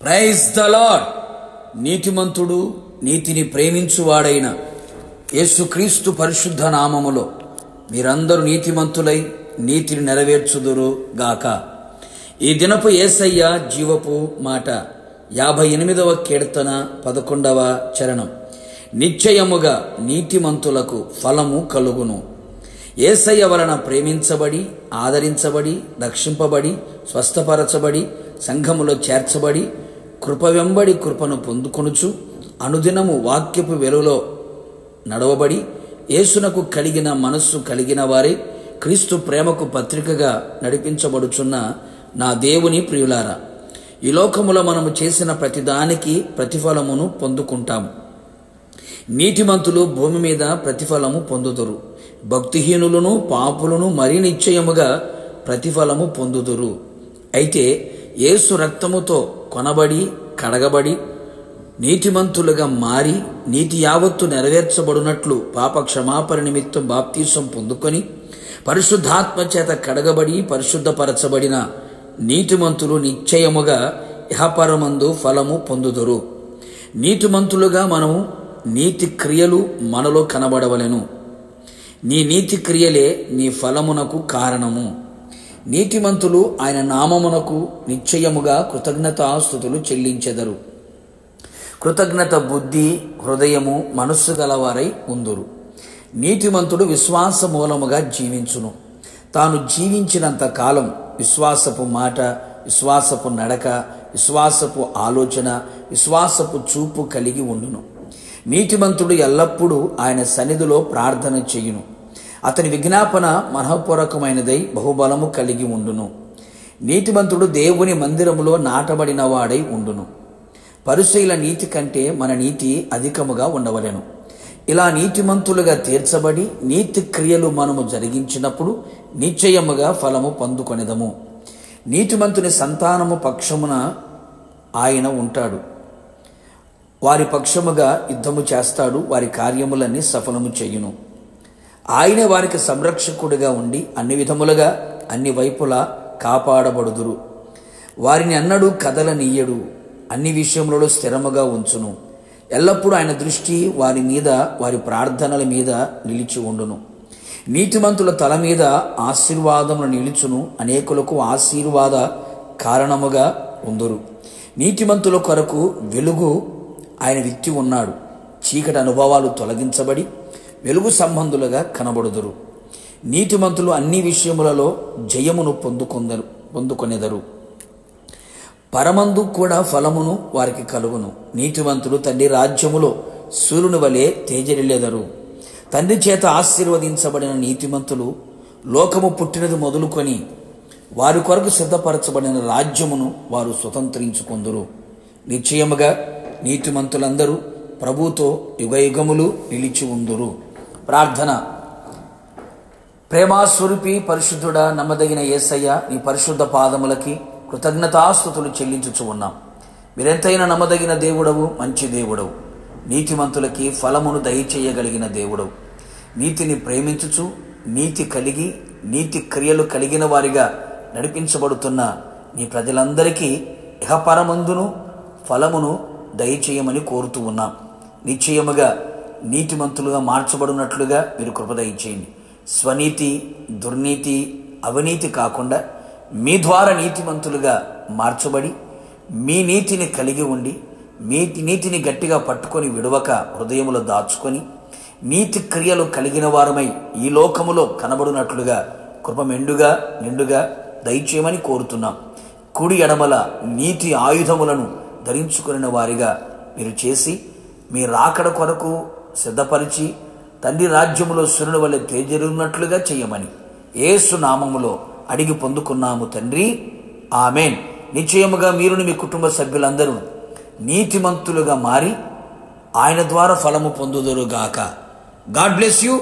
Praise the lord. నీతిమంతుడు, నీతిని ప్రేమించువాడైన యేసుక్రీస్తు పరిశుద్ధ నామములో మీరందరూ నీతిమంతులై నీతిని నెరవేర్చుదురు గాక. ఈ దినపు యేసయ్య జీవపు మాట 58వ కీర్తన 11వ చరణం. నిశ్చయముగా నీతిమంతులకు ఫలము కలుగును. యేసయ్య వలన ప్రేమించబడి, ఆదరించబడి, రక్షింపబడి, స్వస్థపరచబడి, సంఘములో చేర్చబడి, కృప వెంబడి కృపను పొందుకొనుచు అనుదినము వాక్యపు వెలుగులో నడవబడి, యేసునకు కలిగిన మనస్సు కలిగిన వారే క్రీస్తు ప్రేమకు పత్రికగా నడిపించబడుచున్న నా దేవుని ప్రియులారా, ఈ లోకములో మనము చేసిన ప్రతిదానికి ప్రతిఫలమును పొందుకుంటాము. నీతిమంతులు భూమి మీద ప్రతిఫలము పొందుదురు, భక్తిహీనులను పాపులను మరీ నిశ్చయముగా ప్రతిఫలము పొందుదురు. అయితే యేసు రక్తముతో కొనబడి కడగబడి నీతిమంతులుగా మారి నీతి యావత్తు నెరవేర్చబడినట్లు పాప క్షమాపణ నిమిత్తం బాప్తీసం పొందుకొని పరిశుద్ధాత్మ చేత కడగబడి పరిశుద్ధపరచబడిన నీతిమంతులు నిశ్చయముగా ఇహపరమందు ఫలము పొందుదురు. నీతిమంతులుగా మనము నీతి క్రియలు మనలో కనబడవలెను. నీ నీతి క్రియలే నీ ఫలమునకు కారణము. నీతిమంతులు ఆయన నామమునకు నిశ్చయముగా కృతజ్ఞతాస్తుతులు చెల్లించెదరు. కృతజ్ఞత బుద్ధి, హృదయము, మనస్సు గలవారై ఉందురు. నీతిమంతుడు విశ్వాస మూలముగా జీవించును. తాను జీవించినంత కాలం విశ్వాసపు మాట, విశ్వాసపు నడక, విశ్వాసపు ఆలోచన, విశ్వాసపు చూపు కలిగి ఉండును. నీతిమంతుడు ఎల్లప్పుడూ ఆయన సన్నిధిలో ప్రార్థన చేయును. అతని విజ్ఞాపన మనఃపూర్వకమైనదై బహుబలము కలిగి ఉండును. నీతిమంతుడు దేవుని మందిరములో నాటబడిన వాడై ఉండును. పరిసయ్యుల నీతి కంటే మన నీతి అధికముగా ఉండవలెను. ఇలా నీతిమంతులుగా తీర్చబడి నీతి క్రియలు మనము జరిగించినప్పుడు నిశ్చయముగా ఫలము పొందుకొనెదము. నీతిమంతుని సంతానము పక్షమున ఆయన ఉంటాడు. వారి పక్షముగా యుద్ధము చేస్తాడు. వారి కార్యములన్నీ సఫలము చేయును. ఆయనే వారికి సంరక్షకుడిగా ఉండి అన్ని విధములుగా అన్ని వైపులా కాపాడబడుదురు. వారిని అన్నడు కదలనీయడు. అన్ని విషయములలో స్థిరముగా ఉంచును. ఎల్లప్పుడూ ఆయన దృష్టి వారి మీద, వారి ప్రార్థనల మీద నిలిచి ఉండును. నీతిమంతుల తల మీద ఆశీర్వాదములు నిలుచును. అనేకులకు ఆశీర్వాద కారణముగా ఉందురు. నీతిమంతుల కొరకు వెలుగు ఆయన విత్తి ఉన్నాడు. చీకటి అనుభవాలు తొలగించబడి వెలుగు సంబంధులుగా కనబడుదురు. నీతిమంతులు అన్ని విషయములలో జయమును పొందుకొనెదరు. పరమందు కూడా ఫలమును వారికి కలుగును. నీతిమంతులు తండ్రి రాజ్యములో సూర్యుని వలె తేజరిల్లెదరు. తండ్రి చేత ఆశీర్వదించబడిన నీతిమంతులు లోకము పుట్టినది మొదలుకొని వారి కొరకు సిద్ధపరచబడిన రాజ్యమును వారు స్వతంత్రించుకొందురు. నిశ్చయముగా నీతిమంతులందరూ ప్రభుతో యుగయుగములు నిలిచి ఉందురు. ప్రార్థన. ప్రేమాస్వరూపి పరిశుద్ధుడా, నమ్మదగిన యేసయ్య, నీ పరిశుద్ధ పాదములకి కృతజ్ఞతాస్తుతులు చెల్లించుచు ఉన్నాం. మీరెంతైనా నమ్మదగిన దేవుడవు, మంచి దేవుడవు, నీతిమంతులకి ఫలమును దయచేయగలిగిన దేవుడవు. నీతిని ప్రేమించుచు నీతి కలిగి నీతి క్రియలు కలిగిన వారిగా నడిపించబడుతున్న నీ ప్రజలందరికీ ఇహపరమందును ఫలమును దయచేయమని కోరుతూ ఉన్నాం. నిశ్చయముగా నీతిమంతులుగా మార్చబడినట్లుగా మీరు కృప దయచేయండి. స్వనీతి, దుర్నీతి, అవినీతి కాకుండా మీ ద్వారా నీతిమంతులుగా మార్చబడి మీ నీతిని కలిగి ఉండి మీ నీతిని గట్టిగా పట్టుకొని విడవక హృదయములో దాచుకొని నీతి క్రియలు కలిగిన వారమై ఈ లోకములో కనబడినట్లుగా కృప మెండుగా నిండుగా దయచేయమని కోరుతున్నాం. కుడి ఎడమల నీతి ఆయుధములను ధరించుకున్న వారిగా మీరు చేసి మీ రాకడ కొరకు సిద్ధపరిచి తండ్రి రాజ్యములో సూర్యుని వలె తేజరిల్లునట్లుగా చేయమని యేసు నామములో అడిగి పొందుకున్నాము తండ్రి, ఆమెన్. నిశ్చయముగా మీరుని మీ కుటుంబ సభ్యులందరూ నీతిమంతులుగా మారి ఆయన ద్వారా ఫలము పొందుదురుగాక. God bless you.